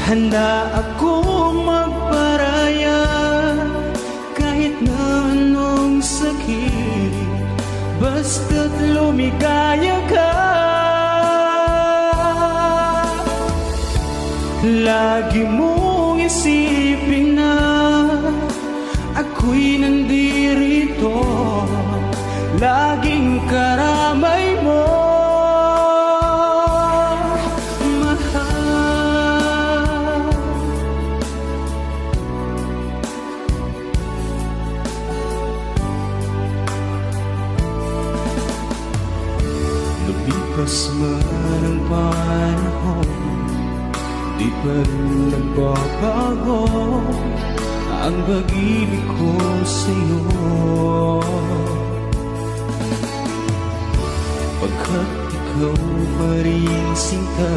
Handa akong magparaya kahit na anong sakit, basta't lumigaya ka. Lagi mong isipin na ako'y nandirito, laging karamay mo. Lumipas man ang panahon, di pa rin nagbabago ang pag-ibig ko sa'yo. Pagkat ikaw pa rin sinta